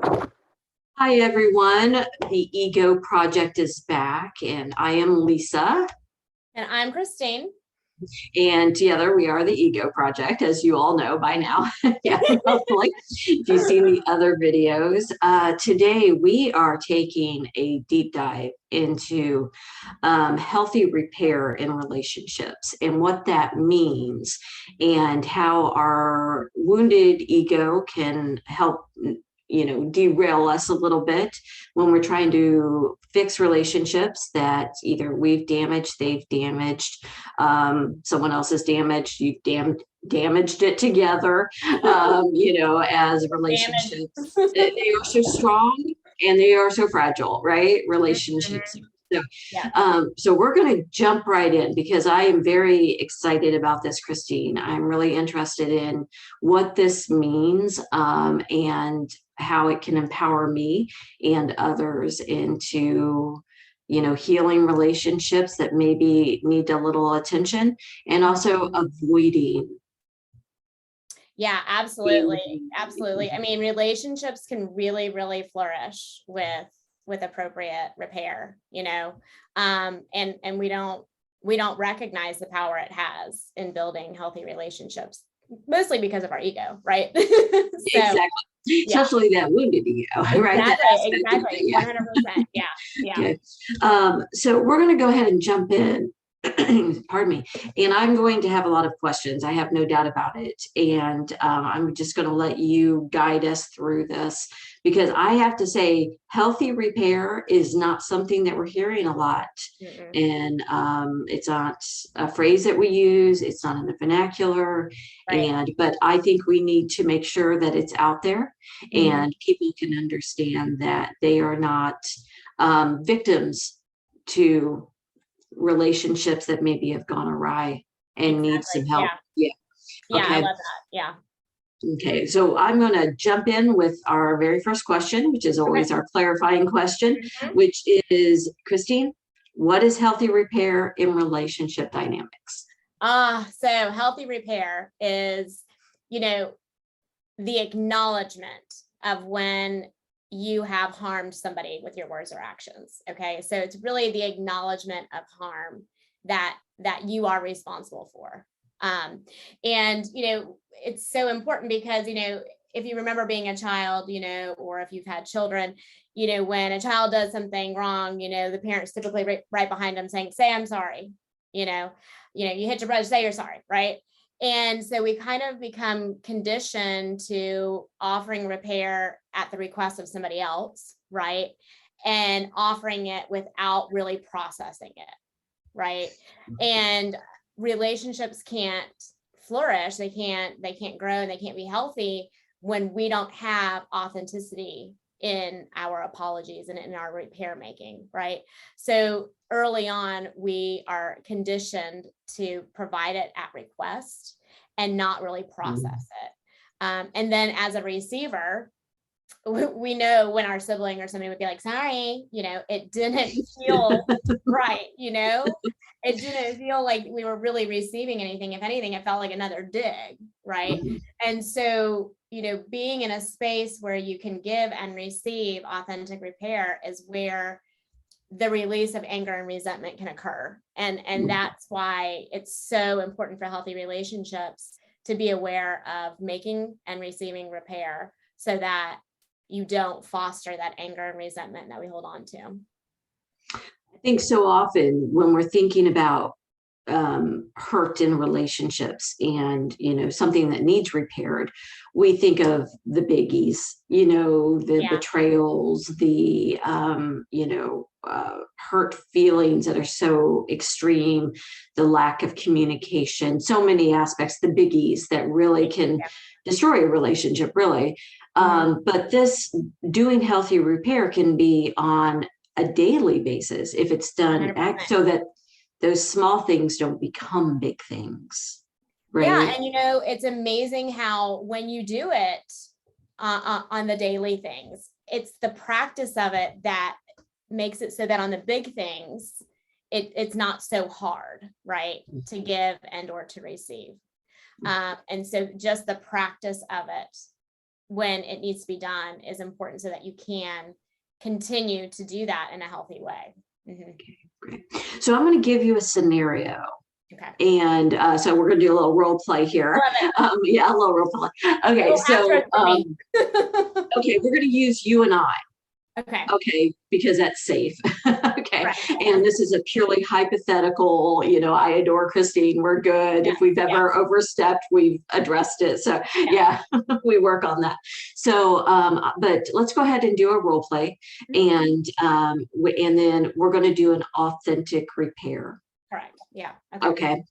Hi, everyone. The Ego Project is back, and I am Lisa. And I'm Christine. And together we are the Ego Project, as you all know by now. Yeah, hopefully, if you've seen the other videos. Today we are taking a deep dive into healthy repair in relationships and what that means, and how our wounded ego can help derail us a little bit when we're trying to fix relationships that either we've damaged, they've damaged, someone else has damaged, you've damaged it together. As Damage. relationships, they are so strong and they are so fragile, right? Relationships. Mhm. So, Yeah. so we're going to jump right in because I am very excited about this, Christine. I'm really interested in what this means, and how it can empower me and others into healing relationships that maybe need a little attention, and also avoiding Yeah, absolutely. Absolutely. I mean, relationships can really, really flourish with appropriate repair, and we don't recognize the power it has in building healthy relationships, mostly because of our ego, right? So exactly, yeah, especially that wounded ego, right? That aspect of it. exactly. Yeah. 100%. Yeah. Yeah. Okay. So we're going to go ahead and jump in. Pardon me. And I'm going to have a lot of questions. I have no doubt about it. And I'm just going to let you guide us through this, because I have to say, healthy repair is not something that we're hearing a lot. Mm-mm. And it's not a phrase that we use. It's not in the vernacular. Right. But I think we need to make sure that it's out there Mhm. and people can understand that they are not victims to relationships that maybe have gone awry and need some Exactly. help. Yeah. Yeah. Yeah. I Okay. love that. Yeah. Okay. So I'm going to jump in with our very first question, which is Okay. always our clarifying question, Mhm. which is, Christine, what is healthy repair in relationship dynamics? So healthy repair is, you know, the acknowledgement of when you have harmed somebody with your words or actions. Okay. So it's really the acknowledgement of harm that you are responsible for. Um, and it's so important because, if you remember being a child, or if you've had children, when a child does something wrong, the parents typically right behind them saying, say, I'm sorry, you know, you hit your brother, say you're sorry, right? And so we kind of become conditioned to offering repair at the request of somebody else, right? And offering it without really processing it, right? And relationships can't flourish, they can't grow, and they can't be healthy when we don't have authenticity in our apologies and in our repair making, right? So early on, we are conditioned to provide it at request and not really process it. And then as a receiver, we know when our sibling or somebody would be like, sorry, it didn't feel right, it didn't feel like we were really receiving anything. If anything, it felt like another dig, right? Mhm. And so, being in a space where you can give and receive authentic repair is where the release of anger and resentment can occur. And that's why it's so important for healthy relationships to be aware of making and receiving repair so that you don't foster that anger and resentment that we hold on to. I think so often when we're thinking about hurt in relationships and something that needs repaired, we think of the biggies, the Yeah. betrayals, the hurt feelings that are so extreme, the lack of communication, so many aspects, the biggies that really can destroy a relationship, really. Mhm. But this doing healthy repair can be on a daily basis if it's done 100%. so that those small things don't become big things, Yeah. right? And, it's amazing how when you do it on the daily things, it's the practice of it that makes it so that on the big things, it's not so hard, right, to give and or to receive. And so just the practice of it when it needs to be done is important so that you can continue to do that in a healthy way. Great. So I'm going to give you a scenario. Okay. And so we're going to do a little role play here. Yeah, a little role play. Okay, so okay, we're going to use you and I. Okay, because that's safe. Okay, right. And this is a purely hypothetical, I adore Christine, we're good. If we've ever overstepped, we've addressed it. So yeah, we work on that. So, but let's go ahead and do a role play. And then we're going to do an authentic repair. Correct. Yeah. Okay.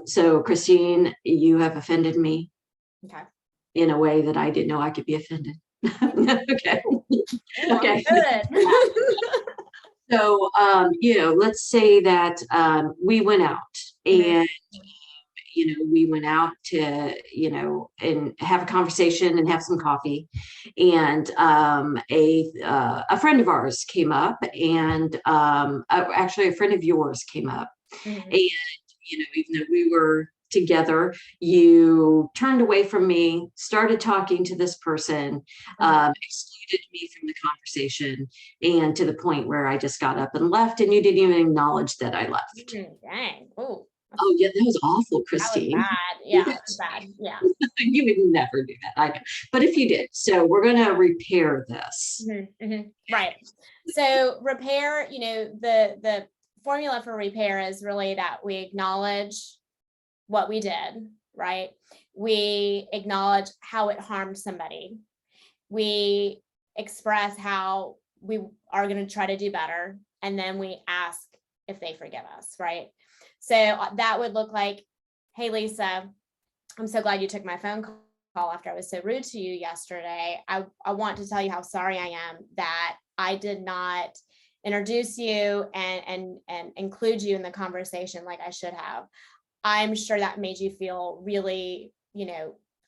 So Christine, you have offended me. Okay. In a way that I didn't know I could be offended. Okay. Okay. Good. So, let's say that we went out and, we went out to, and have a conversation and have some coffee. And a friend of ours came up and actually a friend of yours came up. And, even though we were together, you turned away from me, started talking to this person, excluded me from the conversation, and to the point where I just got up and left, and you didn't even acknowledge that I left. Dang. Oh yeah, that was awful, Christine. That was bad. Yeah, that was bad. Yeah. You would never do that. I know. But if you did, so we're going to repair this. Right. So repair, the formula for repair is really that we acknowledge what we did, right? We acknowledge how it harmed somebody. We express how we are going to try to do better. And then we ask if they forgive us, right? So that would look like, hey, Lisa, I'm so glad you took my phone call after I was so rude to you yesterday. I want to tell you how sorry I am that I did not introduce you and include you in the conversation like I should have. I'm sure that made you feel really,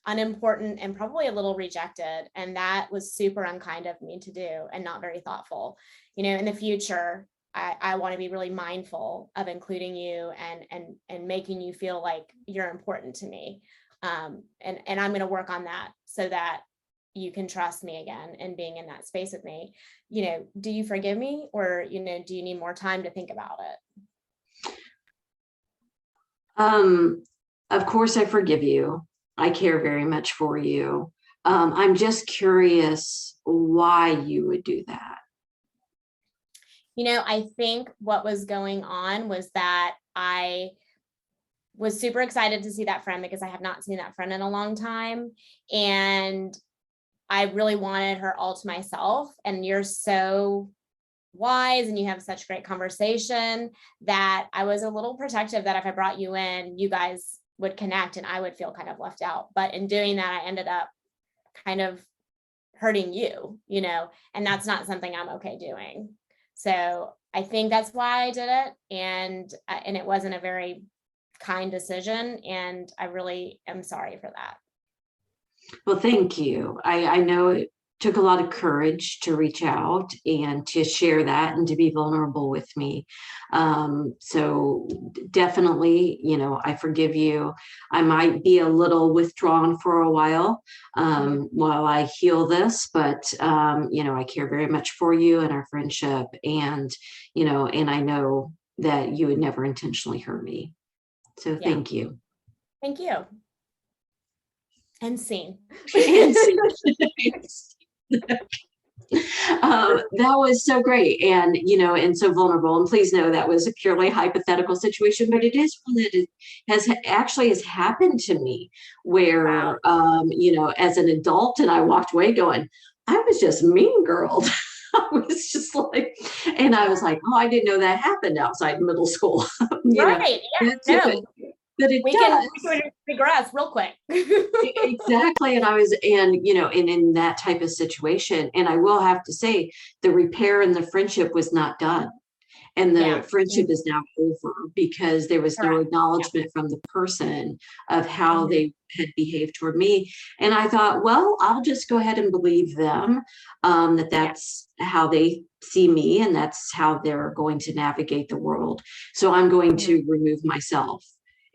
unimportant and probably a little rejected. And that was super unkind of me to do and not very thoughtful. In the future, I want to be really mindful of including you and making you feel like you're important to me. And I'm going to work on that so that you can trust me again and being in that space with me. Do you forgive me, or, do you need more time to think about it? Of course I forgive you. I care very much for you. I'm just curious why you would do that. I think what was going on was that I was super excited to see that friend because I have not seen that friend in a long time. And I really wanted her all to myself. And you're so wise and you have such great conversation that I was a little protective that if I brought you in, you guys would connect and I would feel kind of left out. But in doing that, I ended up kind of hurting you, and that's not something I'm okay doing. So I think that's why I did it. And it wasn't a very kind decision. And I really am sorry for that. Well, thank you. I know it took a lot of courage to reach out and to share that and to be vulnerable with me. So definitely, I forgive you. I might be a little withdrawn for a while I heal this, but, I care very much for you and our friendship. And, and I know that you would never intentionally hurt me. So thank you. Thank you. And seen. That was so great and so vulnerable, and please know that was a purely hypothetical situation, but it is one that has happened to me where as an adult, and I walked away going, I was just mean girled. I was just like, and I was like, oh, I didn't know that happened outside middle school. Right. Yeah. But we can regress real quick. Exactly. And in that type of situation, and I will have to say the repair and the friendship was not done. And the friendship is now over because there was no acknowledgement from the person of how they had behaved toward me. And I thought, well, I'll just go ahead and believe them, that's how they see me and that's how they're going to navigate the world. So I'm going to remove myself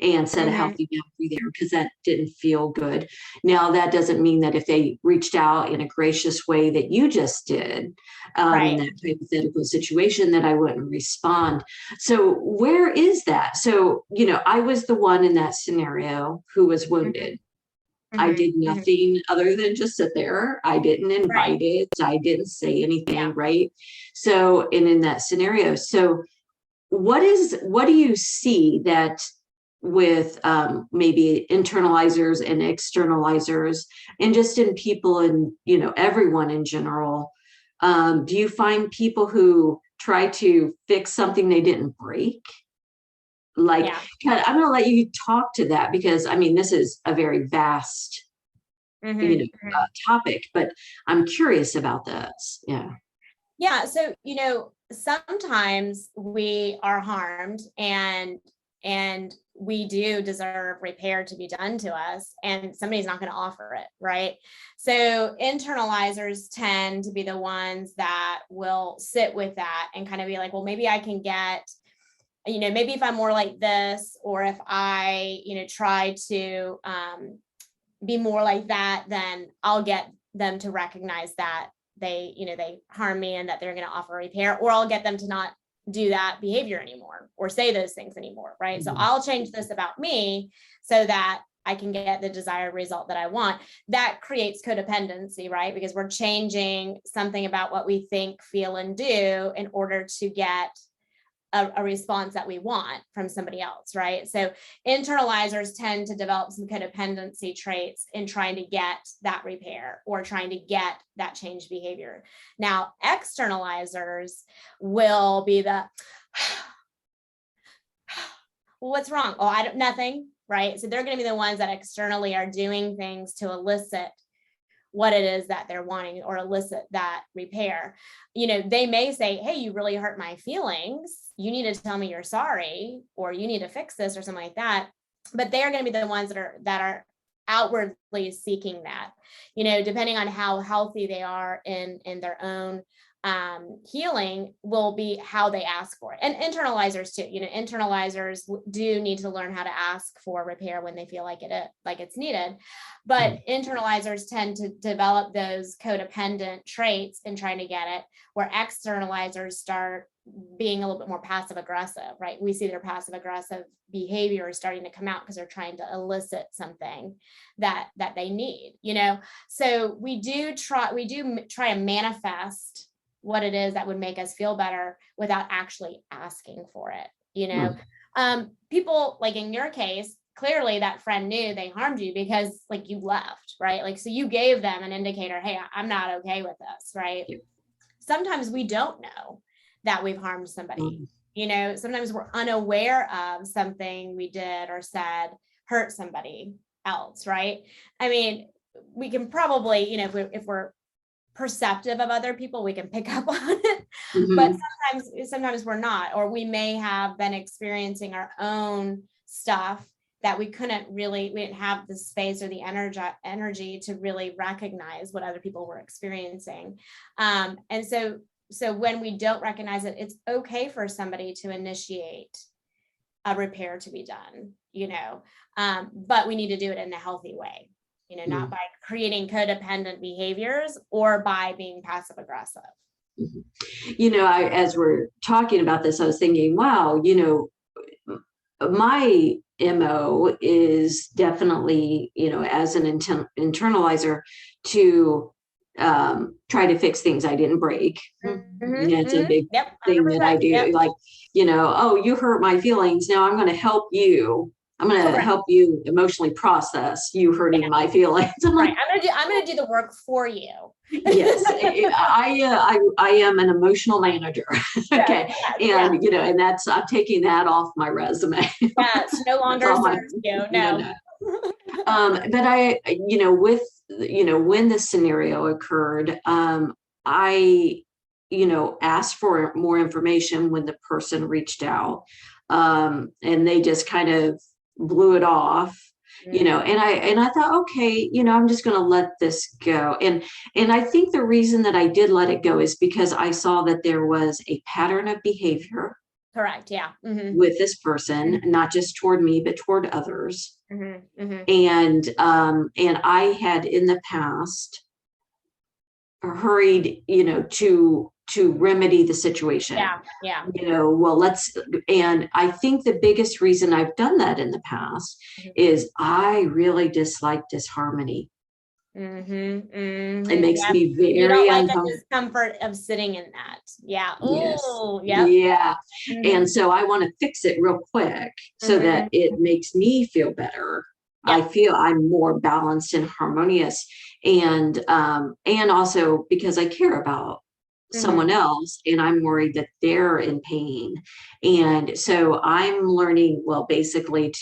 and set a healthy boundary there, because that didn't feel good. Now, that doesn't mean that if they reached out in a gracious way that you just did, in that hypothetical situation, that I wouldn't respond. So where is that? So, I was the one in that scenario who was wounded. I did nothing other than just sit there. I didn't invite it. I didn't say anything, right? So, and in that scenario, so what do you see that with maybe internalizers and externalizers, and just in people and, everyone in general? Do you find people who try to fix something they didn't break? Like, I'm going to let you talk to that, because I mean, this is a very vast, topic, but I'm curious about this. Yeah. Yeah. So, sometimes we are harmed and we do deserve repair to be done to us, and somebody's not going to offer it, right? So internalizers tend to be the ones that will sit with that and kind of be like, well, maybe I can get, maybe if I'm more like this, or if I, try to be more like that, then I'll get them to recognize that they harm me and that they're going to offer repair, or I'll get them to not do that behavior anymore or say those things anymore, right? So I'll change this about me so that I can get the desired result that I want. That creates codependency, right? Because we're changing something about what we think, feel, and do in order to get a response that we want from somebody else, right? So internalizers tend to develop some codependency traits in trying to get that repair or trying to get that change behavior. Now, externalizers will be the, well, what's wrong? Oh, nothing, right? So they're going to be the ones that externally are doing things to elicit what it is that they're wanting or elicit that repair. They may say, hey, you really hurt my feelings. You need to tell me you're sorry, or you need to fix this, or something like that. But they are going to be the ones that are outwardly seeking that, depending on how healthy they are in their own healing, will be how they ask for it. And internalizers too, internalizers do need to learn how to ask for repair when they feel like it's needed. But internalizers tend to develop those codependent traits in trying to get it, where externalizers start being a little bit more passive aggressive, right? We see their passive aggressive behavior is starting to come out because they're trying to elicit something that they need, So we do try and manifest what it is that would make us feel better without actually asking for it, people, like in your case, clearly that friend knew they harmed you because you left, right? So you gave them an indicator, hey, I'm not okay with this, right? Sometimes we don't know that we've harmed somebody. Sometimes we're unaware of something we did or said hurt somebody else, right? I mean, we can probably, if we're perceptive of other people, we can pick up on it. But sometimes we're not, or we may have been experiencing our own stuff that we didn't have the space or the energy to really recognize what other people were experiencing. And so when we don't recognize it, it's okay for somebody to initiate a repair to be done, but we need to do it in a healthy way, not by creating codependent behaviors or by being passive aggressive. As we're talking about this, I was thinking, wow, my MO is definitely, as an internalizer, to try to fix things I didn't break. It's a big thing that I do. Oh, you hurt my feelings. Now I'm going to help you. I'm going to help you emotionally process you hurting my feelings. I'm going to do the work for you. Yes, I am an emotional manager. Okay, and that's, I'm taking that off my resume. It's no longer serves you. No. But I, with when this scenario occurred, I asked for more information when the person reached out, and they just kind of blew it off, and I thought, okay, I'm just going to let this go. And I think the reason that I did let it go is because I saw that there was a pattern of behavior Correct. Yeah. with this person, not just toward me, but toward others. Mm-hmm. And I had in the past hurried, to remedy the situation. Yeah. Well, and I think the biggest reason I've done that in the past is I really dislike disharmony. It makes Yep. me You don't very like the uncomfortable. discomfort of sitting in that. Yeah. Yes. Oh, yep. Yeah. And so I want to fix it real quick so that it makes me feel better. I feel I'm more balanced and harmonious. And also because I care about someone else and I'm worried that they're in pain. And so I'm learning, well, basically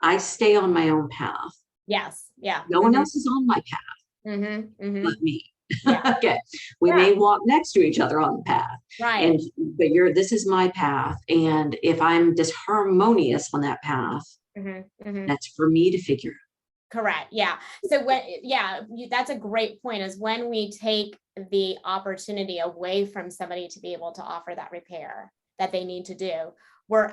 I stay on my own path. Yes. Yeah. No one else is on my path but me. Yeah. Okay. We may walk next to each other on the path. Right. But this is my path. And if I'm disharmonious on that path, that's for me to figure out. Correct. Yeah. So that's a great point, is when we take the opportunity away from somebody to be able to offer that repair that they need to do, we're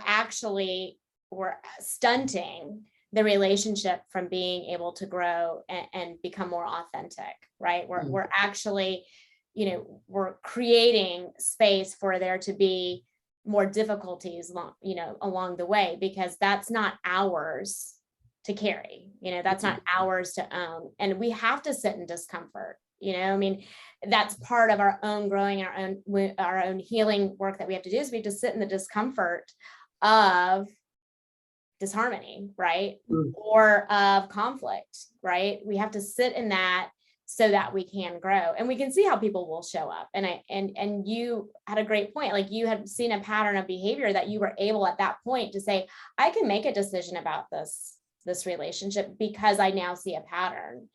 stunting the relationship from being able to grow and become more authentic, right? We're actually, we're creating space for there to be more difficulties, along the way, because that's not ours to carry, that's not ours to own. And we have to sit in discomfort, I mean, that's part of our own growing, our own healing work that we have to do, is we have to sit in the discomfort of disharmony, right? Or of conflict, right? We have to sit in that so that we can grow, and we can see how people will show up. And you had a great point. Like, you had seen a pattern of behavior that you were able at that point to say, I can make a decision about this relationship because I now see a pattern.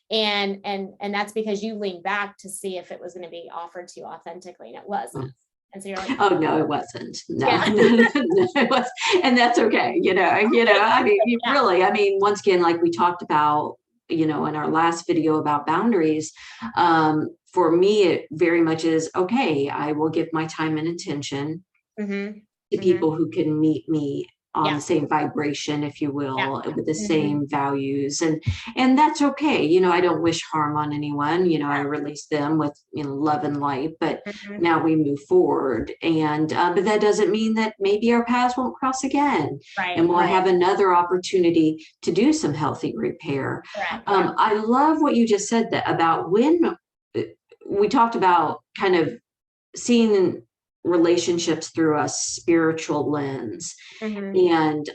And that's because you leaned back to see if it was going to be offered to you authentically, and it wasn't. And so you're like, oh no, it wasn't. No, it was, and that's okay. I mean, really, once again, like we talked about, in our last video about boundaries, for me, it very much is, okay, I will give my time and attention to people who can meet me on the same vibration, if you will, with the same values. And that's okay. I don't wish harm on anyone. I release them with, love and light, but now we move forward. And, but that doesn't mean that maybe our paths won't cross again. Right, and we'll have another opportunity to do some healthy repair. I love what you just said about when we talked about kind of seeing relationships through a spiritual lens. And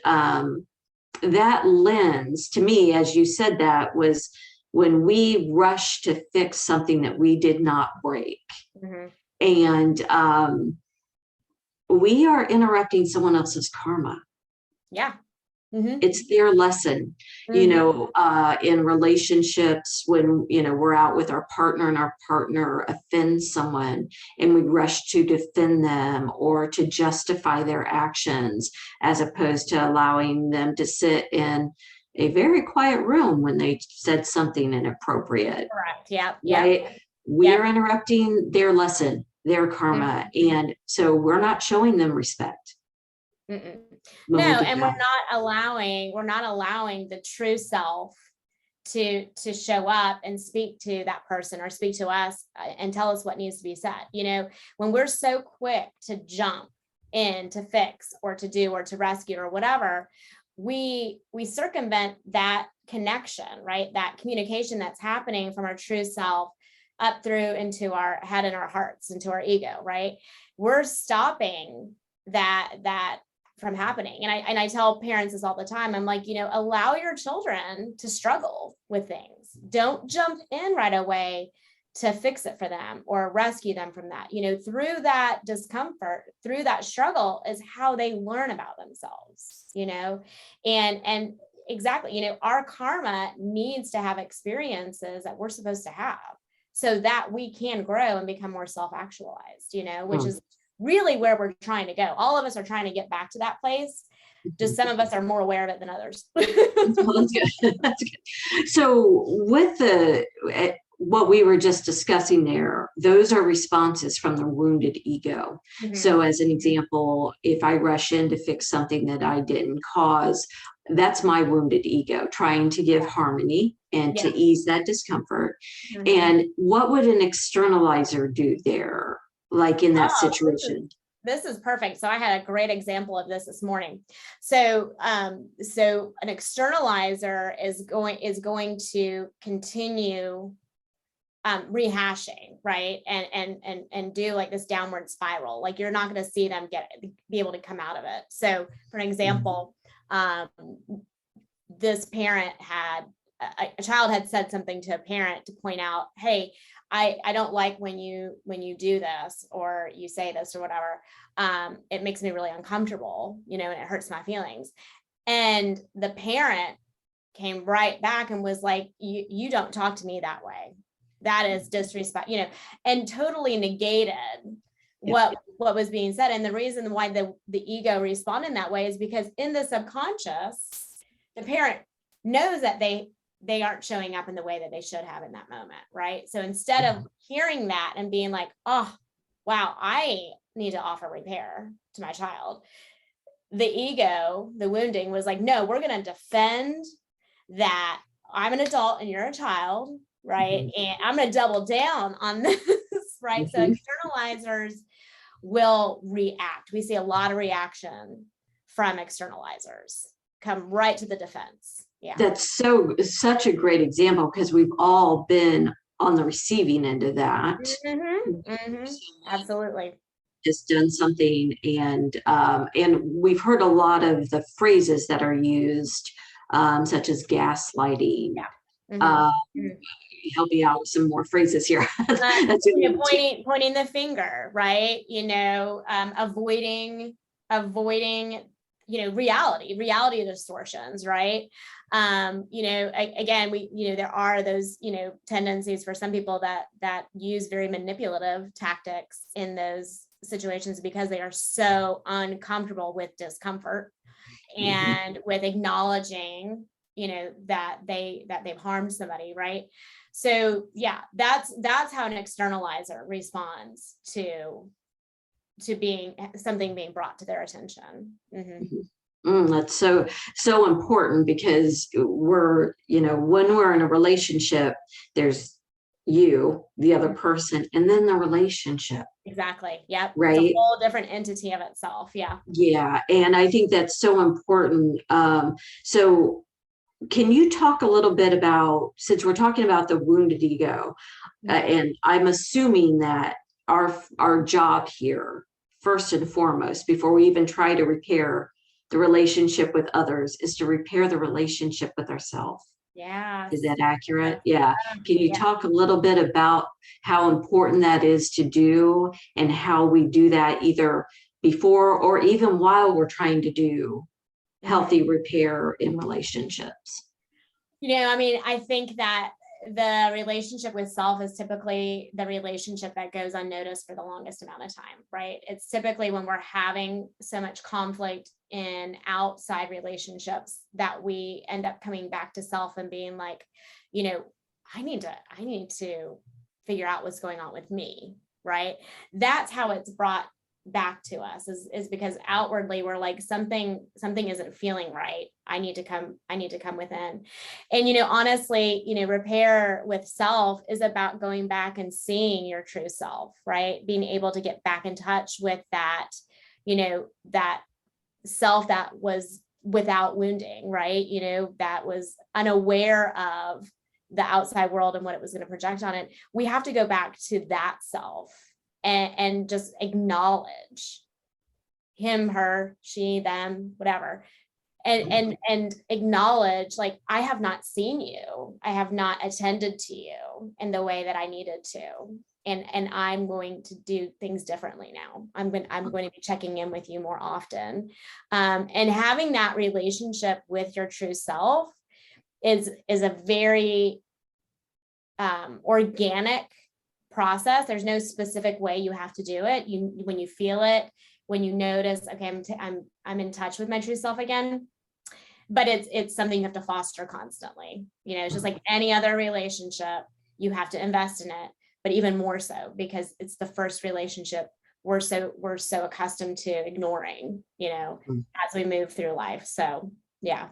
that lens, to me, as you said, that was when we rush to fix something that we did not break. And we are interrupting someone else's karma. It's their lesson, in relationships, when, we're out with our partner and our partner offends someone and we rush to defend them or to justify their actions, as opposed to allowing them to sit in a very quiet room when they said something inappropriate. Correct. Yeah. Right. We are interrupting their lesson, their karma. And so we're not showing them respect. No, and we're not allowing the true self to show up and speak to that person or speak to us and tell us what needs to be said. When we're so quick to jump in to fix or to do or to rescue or whatever, we circumvent that connection, right? That communication that's happening from our true self up through into our head and our hearts, into our ego, right? We're stopping that from happening. And I tell parents this all the time. I'm like, allow your children to struggle with things. Don't jump in right away to fix it for them or rescue them from that. Through that discomfort, through that struggle is how they learn about themselves, and exactly, our karma needs to have experiences that we're supposed to have so that we can grow and become more self-actualized, which is really where we're trying to go. All of us are trying to get back to that place. Just some of us are more aware of it than others. Well, that's good. That's good. So with what we were just discussing there, those are responses from the wounded ego. So as an example, if I rush in to fix something that I didn't cause, that's my wounded ego trying to give harmony and to ease that discomfort. And what would an externalizer do there, like in that situation? This is perfect. So I had a great example of this morning. So, so an externalizer is going to continue rehashing, right? And do like this downward spiral. Like you're not going to see them be able to come out of it. So for an example, this parent had, a child had said something to a parent to point out, hey, I don't like when you do this or you say this or whatever. It makes me really uncomfortable, and it hurts my feelings. And the parent came right back and was like, you don't talk to me that way. That is disrespect, and totally negated what was being said. And the reason why the ego responded in that way is because in the subconscious, the parent knows that they aren't showing up in the way that they should have in that moment, right? So instead of hearing that and being like, oh, wow, I need to offer repair to my child, the ego, the wounding was like, no, we're going to defend that I'm an adult and you're a child, right? And I'm going to double down on this, right? So externalizers will react. We see a lot of reaction from externalizers, come right to the defense. Yeah. That's such a great example because we've all been on the receiving end of that. Absolutely. Just done something, and we've heard a lot of the phrases that are used, such as gaslighting. Help me out with some more phrases here. Pointing the finger, right? Avoiding reality distortions, right? Again, there are those, tendencies for some people that use very manipulative tactics in those situations because they are so uncomfortable with discomfort and with acknowledging, that they've harmed somebody, right? So yeah, that's how an externalizer responds to something being brought to their attention. That's so important because we're, when we're in a relationship, there's you, the other person, and then the relationship. Exactly. Yep. Right. It's a whole different entity of itself. Yeah. Yeah. And I think that's so important. So can you talk a little bit about, since we're talking about the wounded ego, and I'm assuming that our job here, first and foremost, before we even try to repair the relationship with others, is to repair the relationship with ourselves. Yeah. Is that accurate? Yeah. Can you talk a little bit about how important that is to do and how we do that either before or even while we're trying to do healthy repair in relationships? I think that the relationship with self is typically the relationship that goes unnoticed for the longest amount of time, right? It's typically when we're having so much conflict in outside relationships that we end up coming back to self and being like, I need to figure out what's going on with me, right? That's how it's brought back to us is because outwardly we're like something isn't feeling right. I need to come within. And honestly, repair with self is about going back and seeing your true self, right? Being able to get back in touch with that, that self that was without wounding, right? That was unaware of the outside world and what it was going to project on it. We have to go back to that self and just acknowledge him, her, she, them, whatever. And acknowledge, like, I have not seen you. I have not attended to you in the way that I needed to. And I'm going to do things differently now. I'm going to be checking in with you more often. And having that relationship with your true self is a very organic process. There's no specific way you have to do it. When you feel it, when you notice, okay, I'm in touch with my true self again. But it's something you have to foster constantly. It's just like any other relationship. you have to invest in it, but even more so because it's the first relationship we're so accustomed to ignoring, as we move through life. So yeah.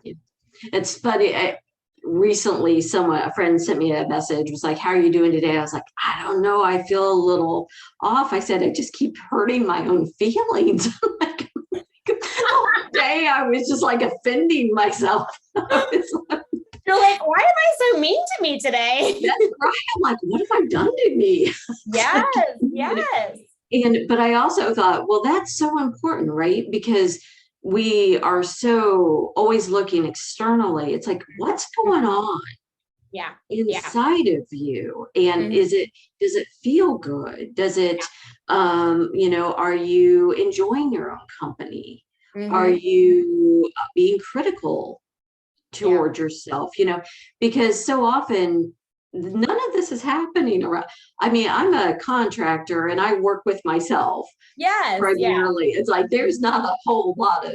It's funny. Recently, a friend sent me a message, was like, how are you doing today? I was like, I don't know. I feel a little off. I said, I just keep hurting my own feelings. Like, the whole day I was just like offending myself. You're like, why am I so mean to me today? That's right. I'm like, what have I done to me? Yes, yes. But I also thought, well, that's so important, right? Because we are so always looking externally. It's like, what's going on inside of you? And does it feel good? Does it, are you enjoying your own company? Are you being critical toward yourself? Because so often none of this is happening around. I mean, I'm a contractor and I work with myself primarily. It's like there's not a whole lot of,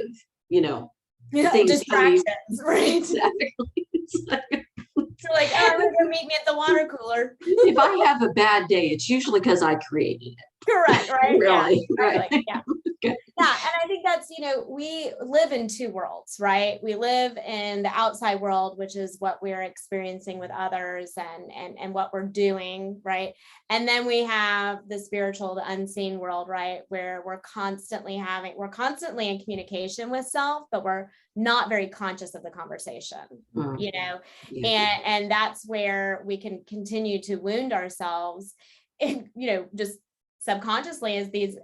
things distractions, right? Exactly. You're like, oh, I'm gonna go meet me at the water cooler. If I have a bad day, it's usually because I created it. Correct, right? Really, yeah. right. Yeah. Yeah, and I think that's, we live in two worlds, right? We live in the outside world, which is what we're experiencing with others and what we're doing, right? And then we have the spiritual, the unseen world, right? Where we're constantly in communication with self, but we're not very conscious of the conversation, and that's where we can continue to wound ourselves, and, just subconsciously is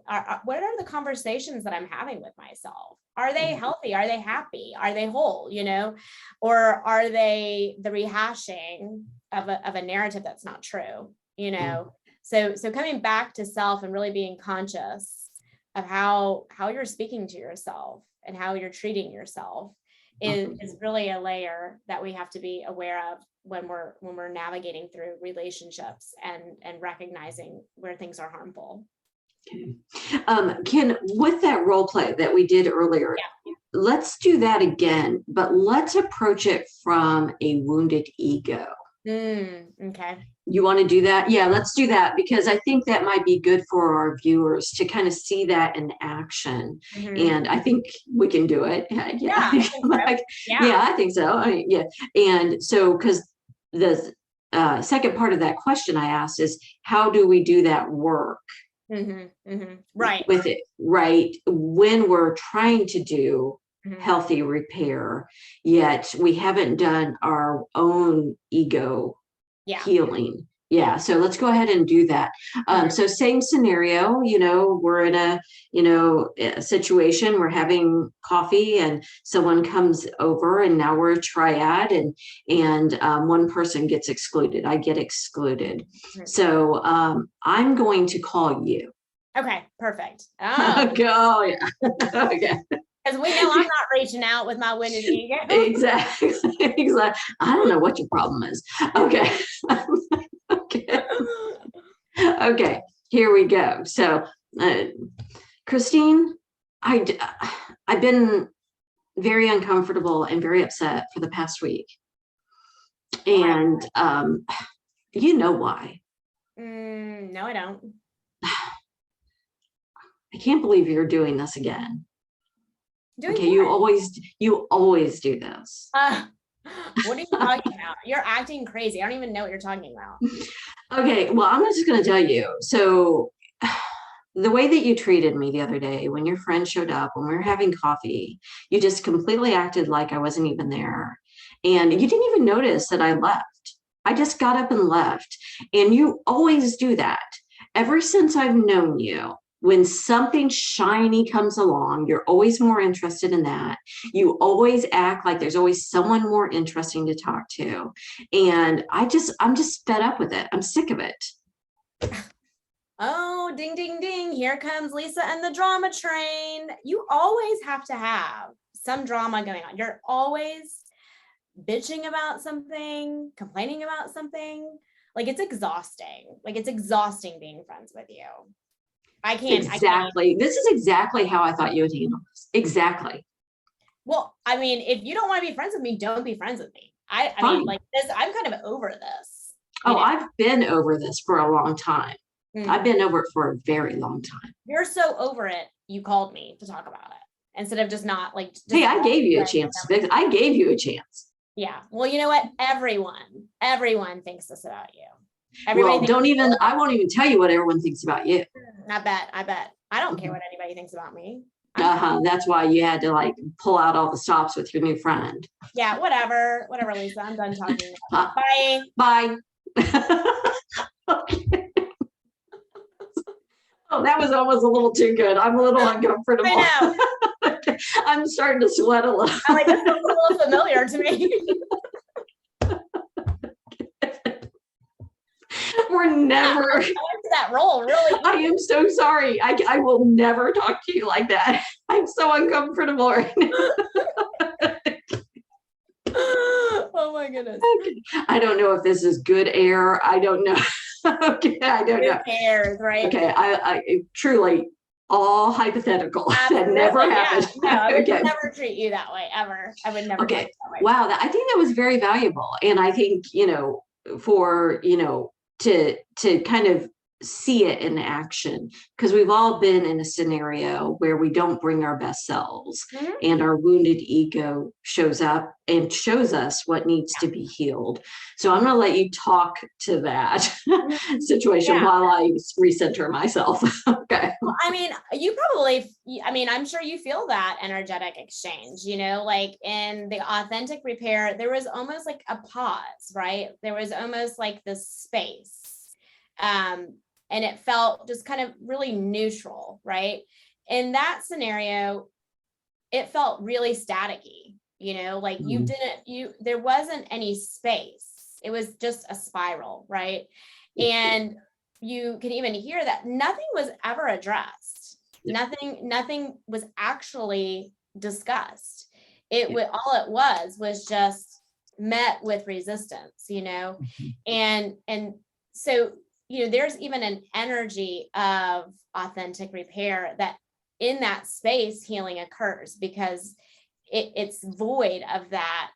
what are the conversations that I'm having with myself? Are they healthy? Are they happy? Are they whole? Or are they the rehashing of a narrative that's not true? So coming back to self and really being conscious of how you're speaking to yourself and how you're treating yourself is really a layer that we have to be aware of when we're navigating through relationships and recognizing where things are harmful. Okay. With that role play that we did earlier, let's do that again, but let's approach it from a wounded ego. Okay. You want to do that? Yeah, let's do that, because I think that might be good for our viewers to kind of see that in action. And I think we can do it. I think so. I think so. And so, because the second part of that question I asked is, how do we do that work? Right. With it, right? When we're trying to do healthy repair, yet we haven't done our own ego healing. So let's go ahead and do that. So same scenario, we're in a situation, we're having coffee and someone comes over, and now we're a triad, and one person gets excluded. I get excluded. So I'm going to call you. Okay, perfect. Go, okay. Because we know I'm not reaching out with my wounded ego. Exactly. I don't know what your problem is. Okay. Okay, here we go. So, Christine, I've been very uncomfortable and very upset for the past week. And you know why? No, I don't. I can't believe you're doing this again. Okay, you always do this. What are you talking about? You're acting crazy. I don't even know what you're talking about. Okay, well, I'm just going to tell you. So the way that you treated me the other day when your friend showed up, when we were having coffee, you just completely acted like I wasn't even there. And you didn't even notice that I left. I just got up and left. And you always do that. Ever since I've known you, when something shiny comes along, you're always more interested in that. You always act like there's always someone more interesting to talk to. And I'm just fed up with it. I'm sick of it. Oh, ding, ding, ding. Here comes Lisa and the drama train. You always have to have some drama going on. You're always bitching about something, complaining about something. Like, it's exhausting. Like, it's exhausting being friends with you. I can't. This is exactly how I thought you would handle this. Exactly. Well, I mean, if you don't want to be friends with me, don't be friends with me. I mean, like this, I'm kind of over this. Oh, I've been over this for a long time. I've been over it for a very long time. You're so over it, you called me to talk about it instead of just not like. Just hey, I gave you a chance to fix. I gave you a chance. Yeah. Well, you know what? Everyone thinks this about you. Everybody well, don't even. I won't even tell you what everyone thinks about you. I bet. I don't care what anybody thinks about me. That's why you had to like pull out all the stops with your new friend. Yeah, whatever, Lisa. I'm done talking. Bye. Bye. Okay. Oh, that was almost a little too good. I'm a little uncomfortable. I know. I'm starting to sweat a little. I'm like, this is a little familiar to me. We're never. I like that role, really. I am so sorry. I will never talk to you like that. I'm so uncomfortable right now. Oh my goodness. Okay. I don't know if this is good air. I don't know. Okay, I don't know. Cares, right? Okay, I truly all hypothetical. That never happened. No, I would never treat you that way ever. I would never. Okay. Wow, I think that was very valuable, and I think for to kind of see it in action, because we've all been in a scenario where we don't bring our best selves, and our wounded ego shows up and shows us what needs to be healed. So I'm going to let you talk to that situation while I recenter myself. Okay. Well, I mean, I'm sure you feel that energetic exchange, like in the authentic repair, there was almost like a pause, right? There was almost like this space. And it felt just kind of really neutral, right? In that scenario, it felt really staticky, like there wasn't any space. It was just a spiral, right? And you can even hear that nothing was ever addressed. Nothing was actually discussed. All it was just met with resistance, and so there's even an energy of authentic repair that in that space healing occurs, because it's void of that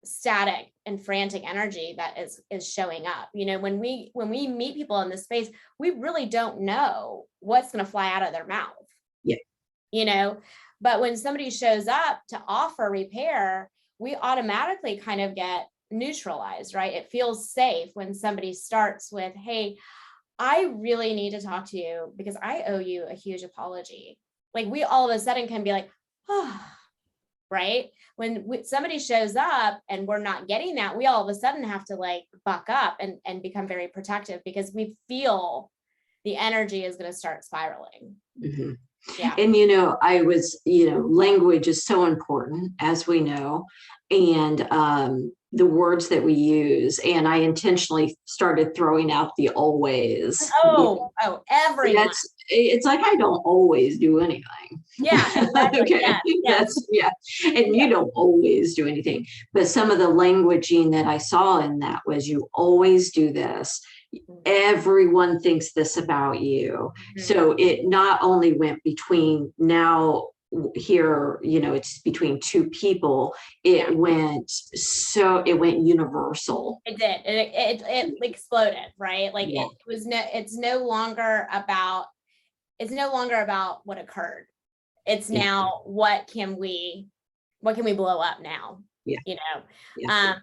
static and frantic energy that is showing up. When we meet people in this space, we really don't know what's going to fly out of their mouth. But when somebody shows up to offer repair, we automatically kind of get neutralized, right? It feels safe when somebody starts with, hey, I really need to talk to you because I owe you a huge apology. Like, we all of a sudden can be like, oh, right? When somebody shows up and we're not getting that, we all of a sudden have to like buck up and become very protective, because we feel the energy is going to start spiraling. Mm-hmm. Yeah. And, I was, language is so important, as we know, and the words that we use. And I intentionally started throwing out the always. Everyone. It's like, I don't always do anything. Yeah. Exactly. Okay. And you don't always do anything. But some of the languaging that I saw in that was, you always do this. Everyone thinks this about you. So it not only went between now here, it's between two people, it went universal. It did. It exploded, right? Like it's no longer about what occurred. It's now what can we blow up now?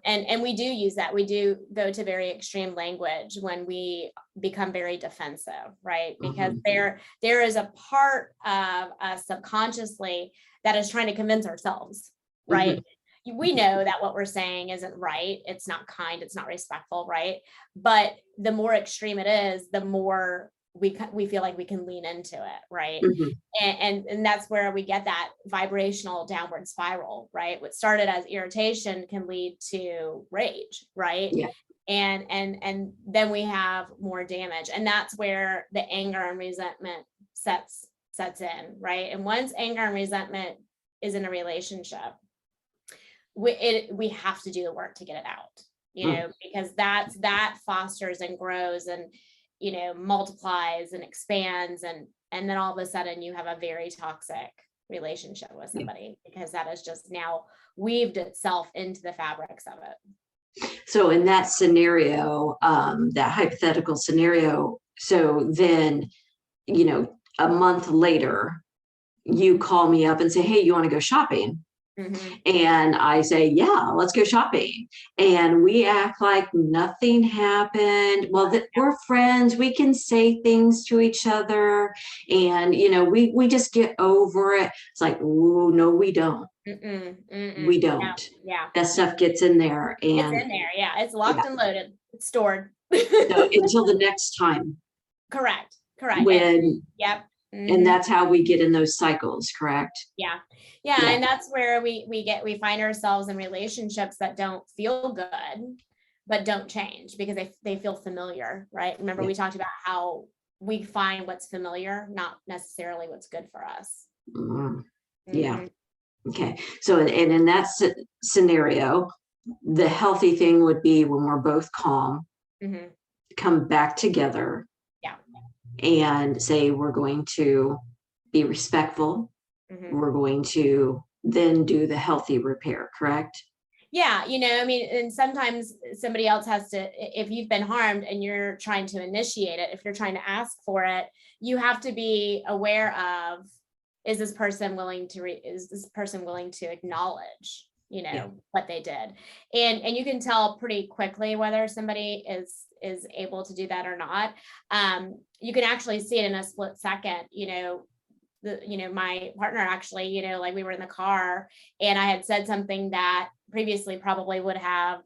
And we do use that. We do go to very extreme language when we become very defensive, right? Because there is a part of us subconsciously that is trying to convince ourselves, right? We know that what we're saying isn't right. It's not kind. It's not respectful, right? But the more extreme it is, the more we feel like we can lean into it, right? And that's where we get that vibrational downward spiral, right? What started as irritation can lead to rage, right? And then we have more damage, and that's where the anger and resentment sets in, right? And once anger and resentment is in a relationship, we have to do the work to get it out, because that fosters and grows and multiplies and expands, and then all of a sudden you have a very toxic relationship with somebody, because that has just now weaved itself into the fabrics of it. So in that scenario, that hypothetical scenario, so then, a month later, you call me up and say, hey, you want to go shopping? Mhm. And I say, yeah, let's go shopping. And we act like nothing happened. Well, that we're friends. We can say things to each other. And, we just get over it. It's like, oh, no, we don't. Mm-mm, We mm-mm. Yeah, don't. yeah. That stuff gets in there. It's And in there. Yeah, it's yeah, locked and loaded. It's stored. so until the next time Correct. Correct. when, Yep. and Mhm. that's how we get in those cycles, correct? Yeah. Yeah. Yeah. And that's where we find ourselves in relationships that don't feel good, but don't change because they feel familiar, right? Remember, Yeah. we talked about how we find what's familiar, not necessarily what's good for us. Mm, yeah. Mhm. Okay. So, and in that scenario, the healthy thing would be when we're both calm, Mhm. come back together Yeah. and say, we're going to be respectful. Mhm. We're going to then do the healthy repair, correct? Yeah, I mean, and sometimes somebody else has to, if you've been harmed and you're trying to initiate it, if you're trying to ask for it, you have to be aware of, is this person willing to acknowledge, Yeah. what they did? And you can tell pretty quickly whether somebody is able to do that or not. You can actually see it in a split second, my partner actually, like we were in the car and I had said something that previously probably would have,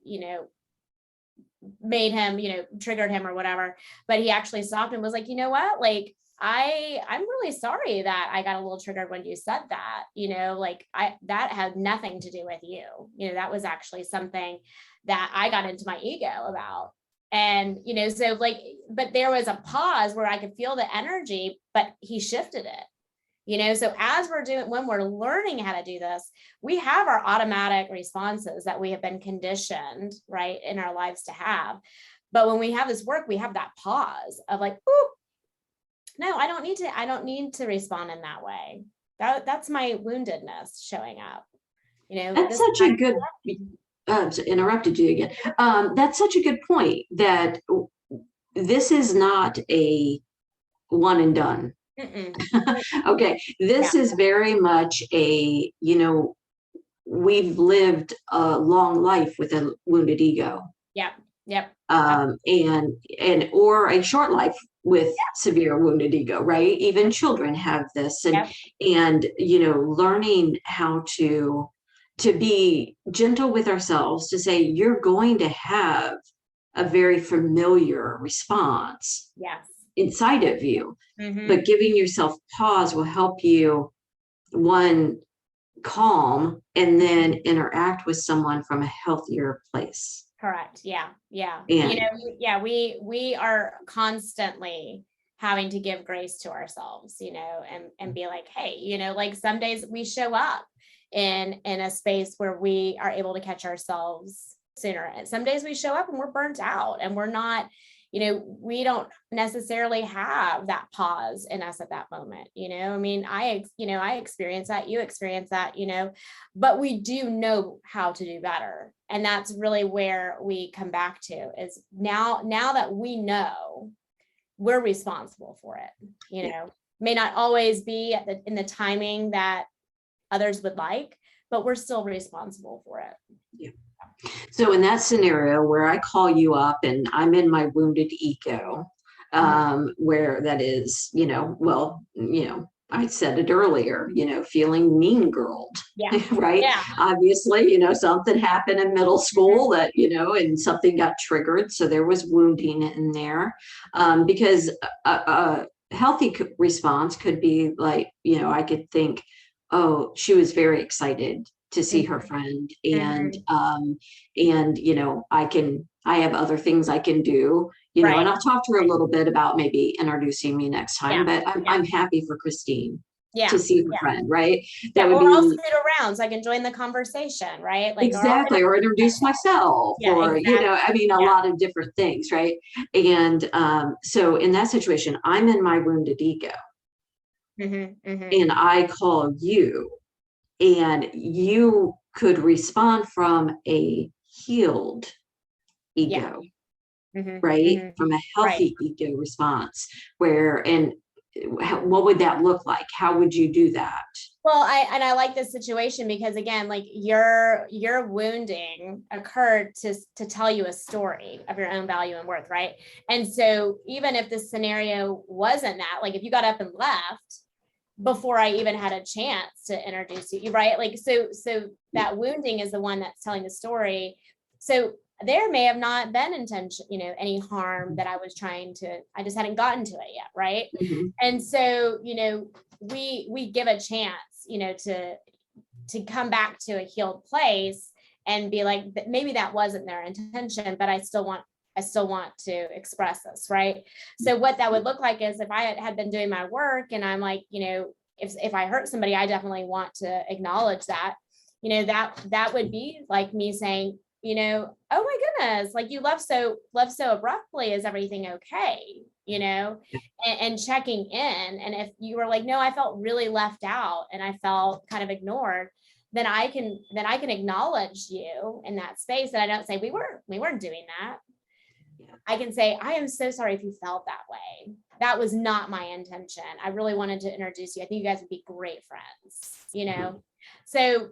made him, triggered him or whatever. But he actually stopped and was like, you know what? Like, I'm really sorry that I got a little triggered when you said that, like that had nothing to do with you. That was actually something that I got into my ego about. And, so like, but there was a pause where I could feel the energy, but he shifted it. So when we're learning how to do this, we have our automatic responses that we have been conditioned, right, in our lives to have. But when we have this work, we have that pause of like, oh, no, I don't need to respond in that way. That's my woundedness showing up. That's This such a good, so interrupted you again. That's such a good point that this is not a one and done. Okay, yeah, this is very much a, we've lived a long life with a wounded ego, yeah, yep, or a short life with severe wounded ego, right? Even children have this, yep, and learning how to be gentle with ourselves, to say you're going to have a very familiar response yes. inside of you, Mm-hmm. but giving yourself pause will help you, one, calm, and then interact with someone from a healthier place. Correct. Yeah. Yeah. And Yeah, we are constantly having to give grace to ourselves, and be like, hey, like some days we show up in a space where we are able to catch ourselves sooner. And some days we show up and we're burnt out and we're not, we don't necessarily have that pause in us at that moment. I mean, I experience that, you experience that, but we do know how to do better. And that's really where we come back to, is now that we know, we're responsible for it. May not always be in the timing that others would like, but we're still responsible for it. yeah. So in that scenario where I call you up and I'm in my wounded ego, where that is, I said it earlier, feeling mean girled, Yeah. right? Yeah. Obviously, something happened in middle school that, and something got triggered. So there was wounding in there, because a healthy response could be like, I could think, oh, she was very excited to see her friend, and Mhm. I have other things I can do, Right. and I'll talk to her a little bit about maybe introducing me next time, Yeah. but Yeah. I'm happy for Christine to Yeah. see her Yeah. friend, right? That Yeah. would Or I'll be scoot around so I can join the conversation, right? Like, or I'll exactly, or introduce myself, yeah, or exactly. I mean, a Yeah. lot of different things, right? And so in that situation, I'm in my wounded ego, and I call you, and you could respond from a healed ego, Mhm, right? mhm. From a Right. healthy ego response, where, and what would that look like? How would you do that? Well, I like this situation because again, like your wounding occurred to tell you a story of your own value and worth, right? And so even if this scenario wasn't that, like if you got up and left before I even had a chance to introduce you, right? Like so that wounding is the one that's telling the story. So there may have not been intention, any harm that I was trying to, I just hadn't gotten to it yet, right? Mhm. And so, we give a chance, to come back to a healed place and be like, maybe that wasn't their intention, but I still want to express this, right? So what that would look like is if I had been doing my work and I'm like, if I hurt somebody, I definitely want to acknowledge that, that would be like me saying, oh my goodness, like you left so abruptly. Is everything okay? And checking in. And if you were like, no, I felt really left out and I felt kind of ignored, then I can acknowledge you in that space. And I don't say we weren't doing that. I can say, I am so sorry if you felt that way. That was not my intention. I really wanted to introduce you. I think you guys would be great friends. So,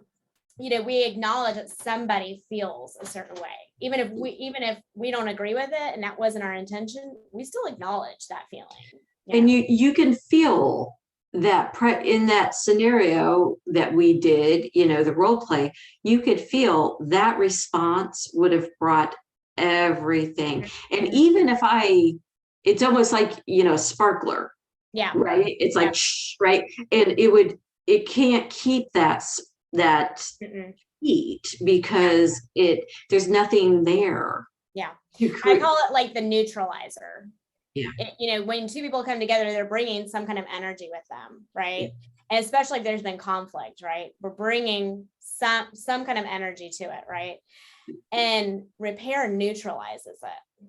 we acknowledge that somebody feels a certain way. Even if we don't agree with it and that wasn't our intention, we still acknowledge that feeling. And you can feel that in that scenario that we did, the role play, you could feel that response would have brought everything. And even if it's almost like, a sparkler, Yeah. right? It's like, shh, right? And it can't keep that heat because there's nothing there. Yeah. I call it like the neutralizer. Yeah. When two people come together, they're bringing some kind of energy with them, right? Yeah. And especially if there's been conflict, right? We're bringing some kind of energy to it, right? And repair neutralizes it,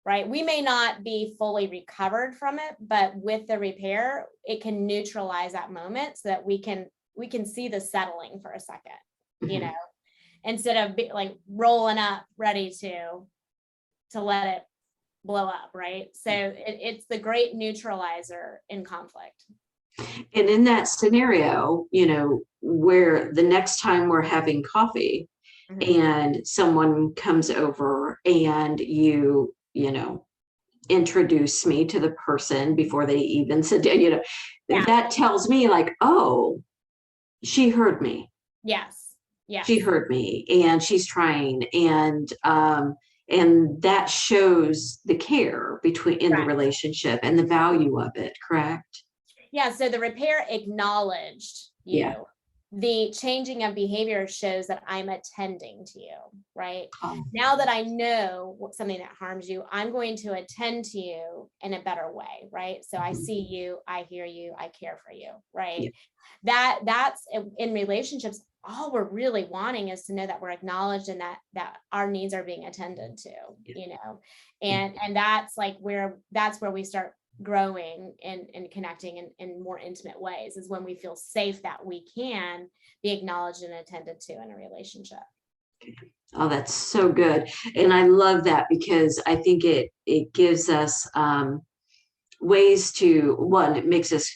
right? We may not be fully recovered from it, but with the repair, it can neutralize that moment so that we can see the settling for a second, Mm-hmm. Instead of like rolling up ready to let it blow up, right? So it's the great neutralizer in conflict. And in that scenario, where the next time we're having coffee, mm-hmm. and someone comes over and you introduce me to the person before they even sit down, yeah. That tells me like, oh, she heard me. Yes. She heard me and she's trying. And that shows the care in the relationship and the value of it, correct? Yeah. So the repair acknowledged you. Yeah. The changing of behavior shows that I'm attending to you, right? Oh. Now that I know something that harms you, I'm going to attend to you in a better way, right? So I see you, I hear you, I care for you, right? Yeah. That's in relationships. All we're really wanting is to know that we're acknowledged and that our needs are being attended to, and that's like where we start growing and connecting in more intimate ways, is when we feel safe that we can be acknowledged and attended to in a relationship. Oh, that's so good. And I love that because I think it gives us ways to, one, it makes us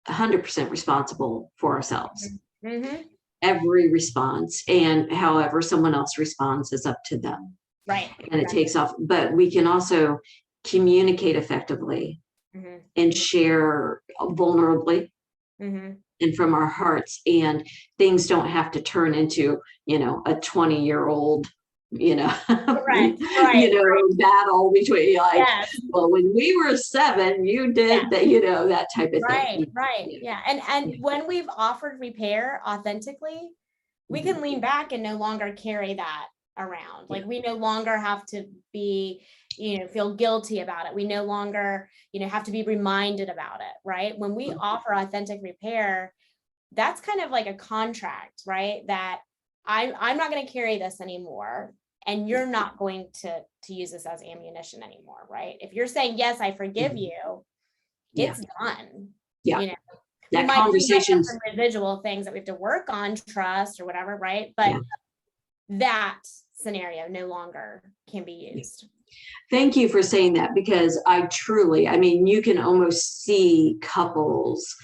100% responsible for ourselves. Mm-hmm. Every response, and however someone else responds is up to them. Right. And it takes off, but we can also communicate effectively. Mm-hmm. And share vulnerably. Mm-hmm. And from our hearts, and things don't have to turn into, a 20-year-old, right. battle between well, when we were 7, you did that, that type of thing. Right. Yeah. And when we've offered repair authentically, we can lean back and no longer carry that around. Like we no longer have to be, feel guilty about it. We no longer, have to be reminded about it, right? When we offer authentic repair, that's kind of like a contract, right? That I'm not going to carry this anymore, and you're not going to use this as ammunition anymore, right? If you're saying, yes, I forgive you, it's done. Yeah. That conversation, we might have some residual things that we have to work on, trust or whatever, right? But that scenario no longer can be used. Thank you for saying that, because I mean, you can almost see couples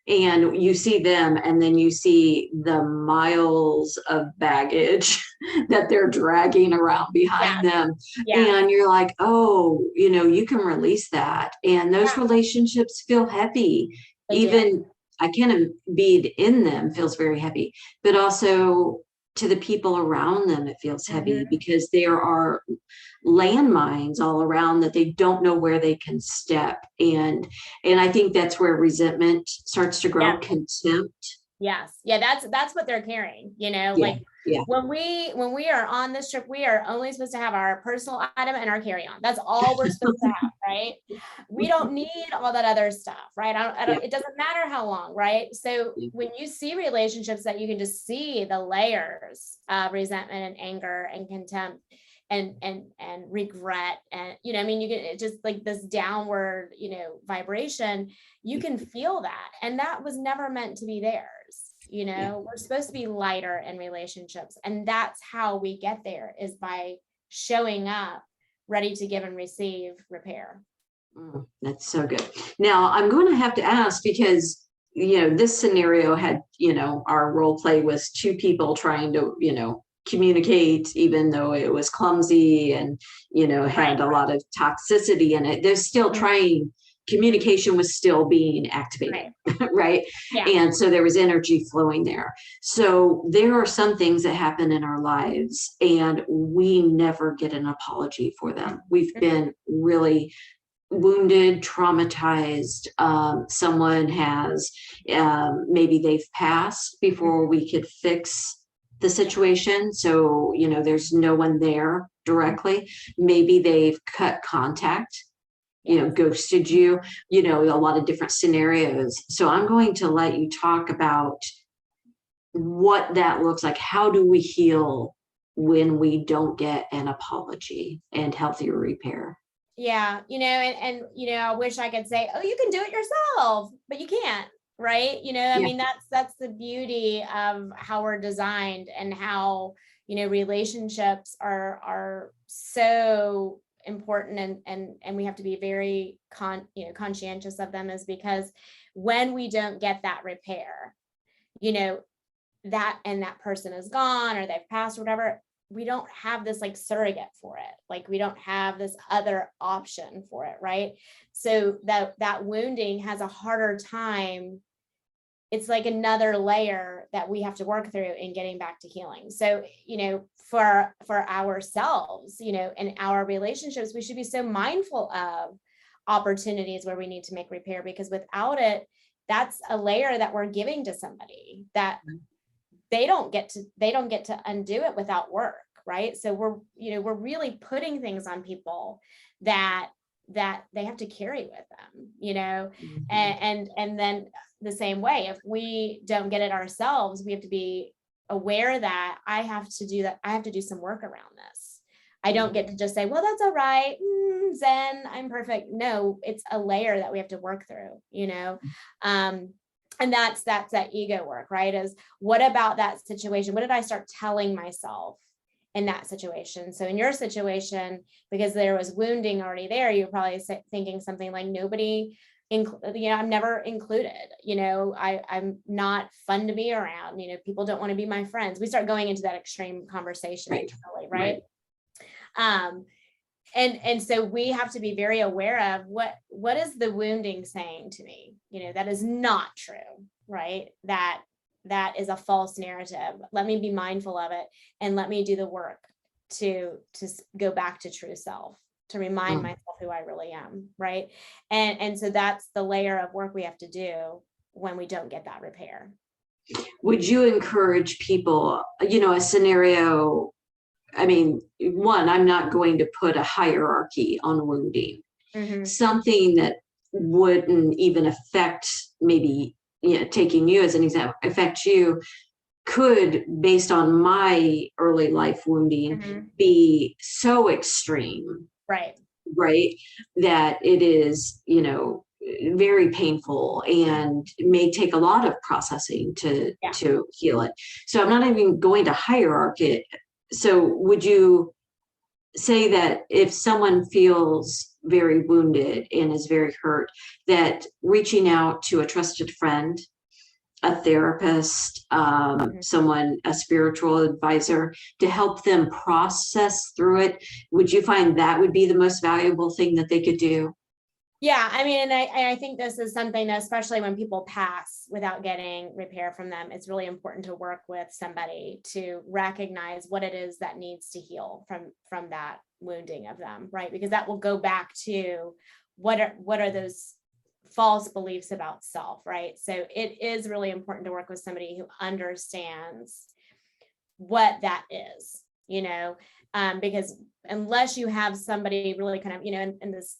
and you see them and then you see the miles of baggage that they're dragging around behind Yes. them. Yes. And you're like, oh, you can release that. And those Yeah. relationships feel heavy. They Even do. I can't be in them feels very heavy, but also to the people around them, it feels heavy because there are landmines all around that they don't know where they can step. And I think that's where resentment starts to grow, Yes. contempt. Yes. Yeah, that's what they're carrying, like when we are on this trip, we are only supposed to have our personal item and our carry-on. That's all we're supposed to have, right? We don't need all that other stuff, right? I don't, it doesn't matter how long, right? So when you see relationships that you can just see the layers of resentment and anger and contempt and regret, and I mean, you get just like this downward vibration, you can feel that, and that was never meant to be theirs. We're supposed to be lighter in relationships, and that's how we get there, is by showing up ready to give and receive repair. That's so good. Now I'm going to have to ask, because this scenario had, our role play was two people trying to communicate, even though it was clumsy and had a lot of toxicity in it. They're still trying. Communication was still being activated, right? Yeah. And so there was energy flowing there. So there are some things that happen in our lives and we never get an apology for them. We've been really wounded, traumatized. Someone has, maybe they've passed before we could fix the situation. So, there's no one there directly. Maybe they've cut contact, ghosted you, a lot of different scenarios. So I'm going to let you talk about what that looks like. How do we heal when we don't get an apology and healthier repair? Yeah. And I wish I could say, oh, you can do it yourself, but you can't, right? I mean, that's the beauty of how we're designed, and how, relationships are so important, and we have to be very conscientious of them, is because when we don't get that repair, that person is gone or they've passed or whatever, we don't have this like surrogate for it. Like, we don't have this other option for it, right? So that wounding has a harder time. It's like another layer that we have to work through in getting back to healing. So, for ourselves, in our relationships, we should be so mindful of opportunities where we need to make repair, because without it, that's a layer that we're giving to somebody that they don't get to undo it without work, right? So we're really putting things on people that they have to carry with them, and then the same way, if we don't get it ourselves, we have to be aware that I have to do some work around this. I don't get to just say, well, that's all right, Zen, I'm perfect. No, it's a layer that we have to work through, and that's that ego work, right? Is what about that situation? What did I start telling myself in that situation? So in your situation, because there was wounding already there, you're probably thinking something like, nobody, I'm never included. I'm not fun to be around. People don't want to be my friends. We start going into that extreme conversation internally, right? And so we have to be very aware of what is the wounding saying to me, that is not true, right? That is a false narrative. Let me be mindful of it, and let me do the work to go back to true self, to remind myself who I really am, right? And so that's the layer of work we have to do when we don't get that repair. Would you encourage people, a scenario? I mean, one, I'm not going to put a hierarchy on wounding. Something that wouldn't even affect, maybe, taking you as an example, affect you, could, based on my early life wounding, be so extreme, right, that it is, very painful and may take a lot of processing to heal it. So I'm not even going to hierarchy so would you say that if someone feels very wounded and is very hurt, that reaching out to a trusted friend, a therapist, someone, a spiritual advisor, to help them process through it, would you find that would be the most valuable thing that they could do? Yeah, I mean, and I think this is something that, especially when people pass without getting repair from them, it's really important to work with somebody to recognize what it is that needs to heal from that wounding of them, right? Because that will go back to what are those false beliefs about self, right? So it is really important to work with somebody who understands what that is, because unless you have somebody really kind of, in this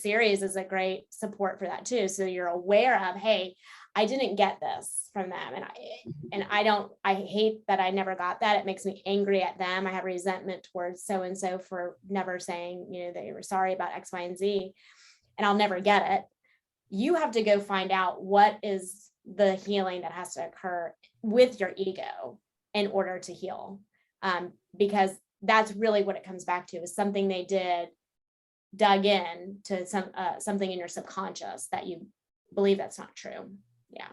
series is a great support for that too. So you're aware of, hey, I didn't get this from them. And I hate that I never got that. It makes me angry at them. I have resentment towards so-and-so for never saying, that you were sorry about X, Y, and Z, and I'll never get it. You have to go find out what is the healing that has to occur with your ego in order to heal. Because that's really what it comes back to, is something they did, dug in to something in your subconscious that you believe that's not true. Yeah.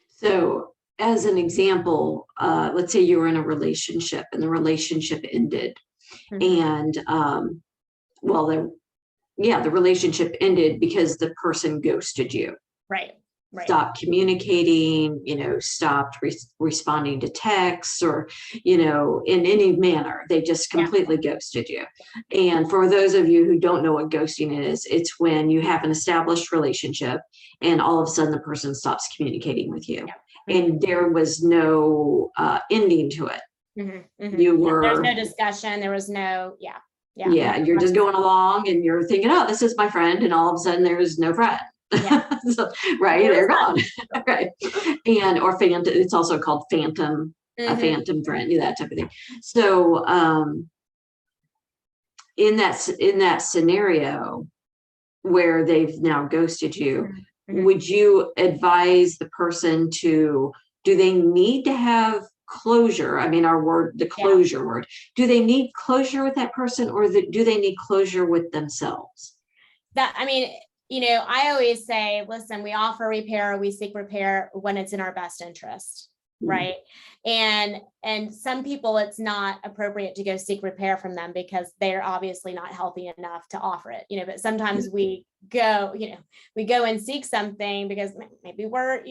So as an example, let's say you were in a relationship and the relationship ended, and the relationship ended because the person ghosted you. Right. Stopped communicating, stopped responding to texts, or, in any manner. They just completely ghosted you. And for those of you who don't know what ghosting is, it's when you have an established relationship and all of a sudden the person stops communicating with you. And there was no ending to it. There's no discussion. There was no, you're just going along and you're thinking, oh, this is my friend. And all of a sudden there's no friend. So, right, they're gone. Right. And or phantom, it's also called phantom, a phantom friend, that type of thing. So in that scenario where they've now ghosted you, would you advise the person do they need to have closure? I mean, the closure word, do they need closure with that person, or do they need closure with themselves? I always say, listen, we offer repair, we seek repair when it's in our best interest, right? And some people, it's not appropriate to go seek repair from them because they're obviously not healthy enough to offer it, but sometimes we go and seek something because maybe we're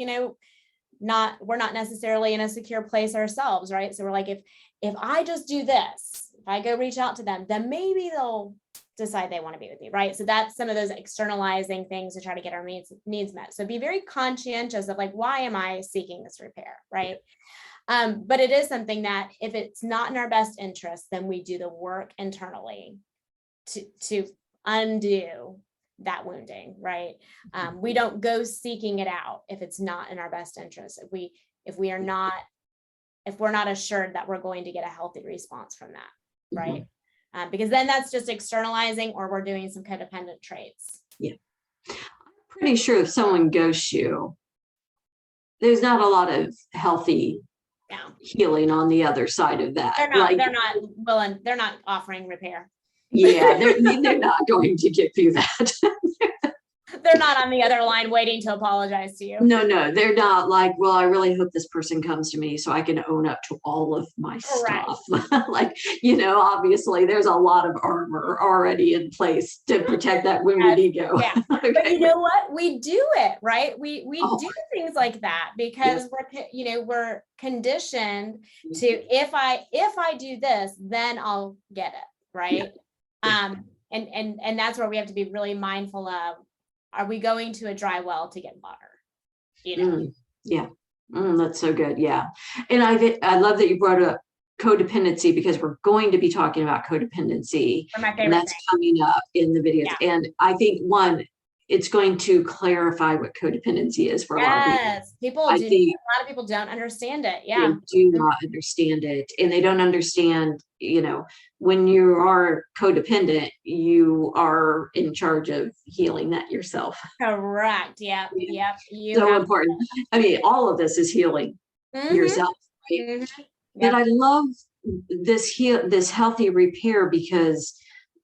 not necessarily in a secure place ourselves, right? So we're like, if I just do this, if I go reach out to them, then maybe they'll decide they want to be with you, right? So that's some of those externalizing things to try to get our needs met. So be very conscientious of why am I seeking this repair, right? But it is something that if it's not in our best interest, then we do the work internally to undo that wounding, right? We don't go seeking it out if it's not in our best interest. If we're not assured that we're going to get a healthy response from that, right? Because then that's just externalizing, or we're doing some codependent traits. Yeah. I'm pretty sure if someone ghosts you, there's not a lot of healthy healing on the other side of that. They're not offering repair. Yeah, they're not going to give you that. They're not on the other line waiting to apologize to you. No, they're not like, well, I really hope this person comes to me so I can own up to all of my stuff. Obviously there's a lot of armor already in place to protect that wounded ego. Yeah. Okay. But you know what? We do it, right? We do things like that because we're conditioned to, if I do this, then I'll get it, right? And that's where we have to be really mindful of, are we going to a dry well to get water? That's so good. Yeah. And I love that you brought up codependency, because we're going to be talking about codependency, and that's coming up in the videos. And I think it's going to clarify what codependency is for a lot of people. A lot of people don't understand it. Yeah. They do not understand it. And they don't understand, when you are codependent, you are in charge of healing that yourself. Correct. Yeah. Yep. So important. I mean, all of this is healing yourself, right? But I love this healthy repair, because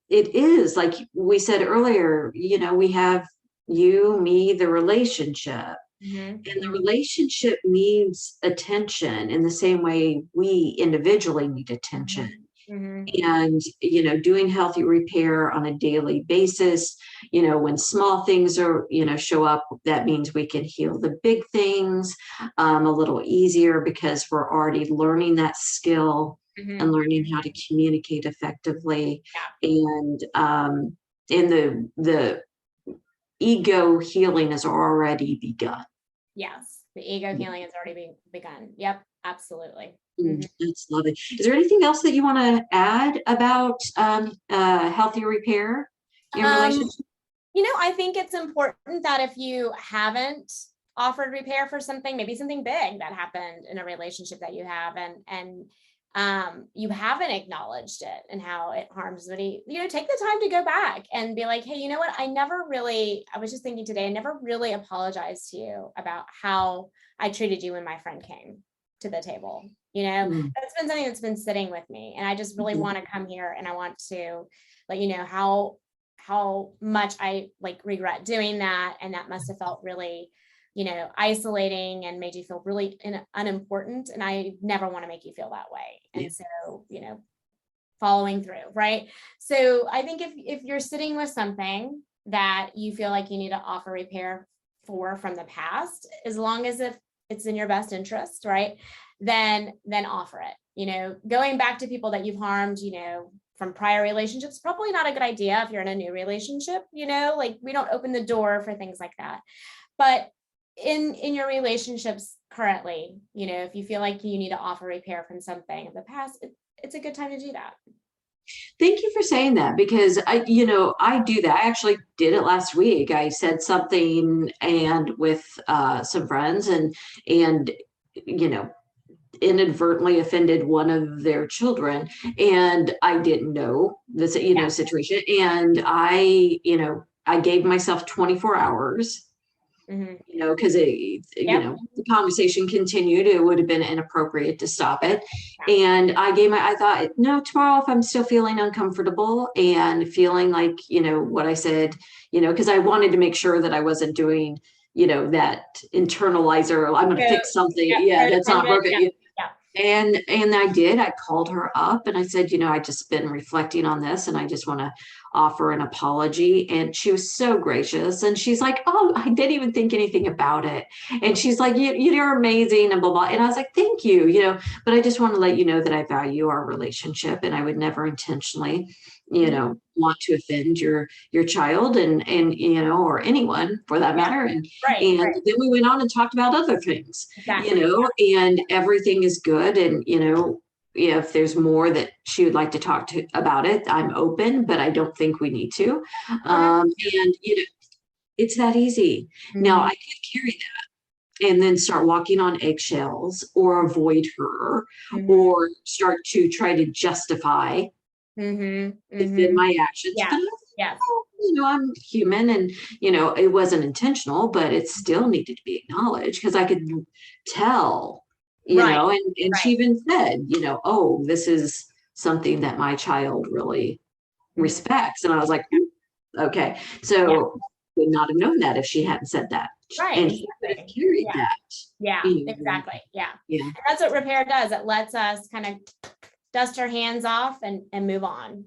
it is like we said earlier, we have you, me, the relationship. And the relationship needs attention in the same way we individually need attention. And, doing healthy repair on a daily basis, when small things are, show up, that means we can heal the big things a little easier, because we're already learning that skill and learning how to communicate effectively. And the ego healing has already begun. Yes, the ego healing has already begun. Yep, absolutely. That's lovely. Is there anything else that you want to add about healthy repair in relationship? I think it's important that if you haven't offered repair for something, maybe something big that happened in a relationship that you have, and you haven't acknowledged it and how it harms somebody, take the time to go back and be like, hey, you know what? I was just thinking today, I never really apologized to you about how I treated you when my friend came to the table. That's been something that's been sitting with me. And I just really want to come here, and I want to let you know how much I regret doing that. And that must have felt really, isolating and made you feel really unimportant. And I never want to make you feel that way. And so, following through, right? So I think if you're sitting with something that you feel like you need to offer repair for from the past, as long as if it's in your best interest, right? Then offer it. Going back to people that you've harmed, from prior relationships, probably not a good idea if you're in a new relationship. We don't open the door for things like that. But in your relationships currently, if you feel like you need to offer repair from something in the past, it's a good time to do that. Thank you for saying that, because I do that. I actually did it last week. I said something and with some friends, and inadvertently offended one of their children, and I didn't know this situation, and I gave myself 24 hours, because the conversation continued. It would have been inappropriate to stop it. And I thought, no, tomorrow, if I'm still feeling uncomfortable and feeling like, what I said, because I wanted to make sure that I wasn't doing, that internalizer, I'm going to fix something. That's not broken. And I did. I called her up and I said, I just been reflecting on this, and I just want to offer an apology. And she was so gracious. And she's like, oh, I didn't even think anything about it. And she's like, you're amazing, and blah, blah. And I was like, thank you, but I just want to let you know that I value our relationship, and I would never intentionally, want to offend your child and or anyone for that matter. And then we went on and talked about other things, and everything is good. And if there's more that she would like to talk to about it, I'm open, but I don't think we need to. And it's that easy. Now I could carry that and then start walking on eggshells, or avoid her, or start to try to justify within my actions. But I'm human, and it wasn't intentional, but it still needed to be acknowledged, because I could tell, and she even said, oh, this is something that my child really respects. And I was like, okay, so would not have known that if she hadn't said that. And she could have carried that. Exactly. And that's what repair does. It lets us kind of dust our hands off and move on,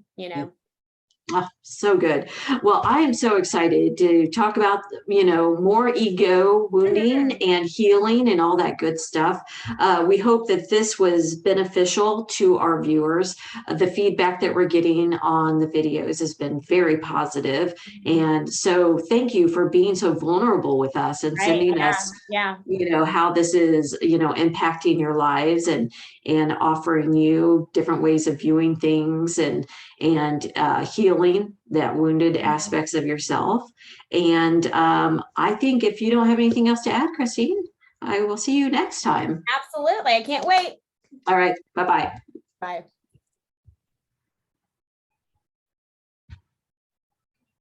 Oh, so good. Well, I am so excited to talk about, more ego wounding and healing and all that good stuff. We hope that this was beneficial to our viewers. The feedback that we're getting on the videos has been very positive. And so thank you for being so vulnerable with us and sending us, how this is, impacting your lives, and offering you different ways of viewing things, and healing that wounded aspects of yourself. And I think if you don't have anything else to add, Christine, I will see you next time. Absolutely. I can't wait. All right. Bye-bye. Bye.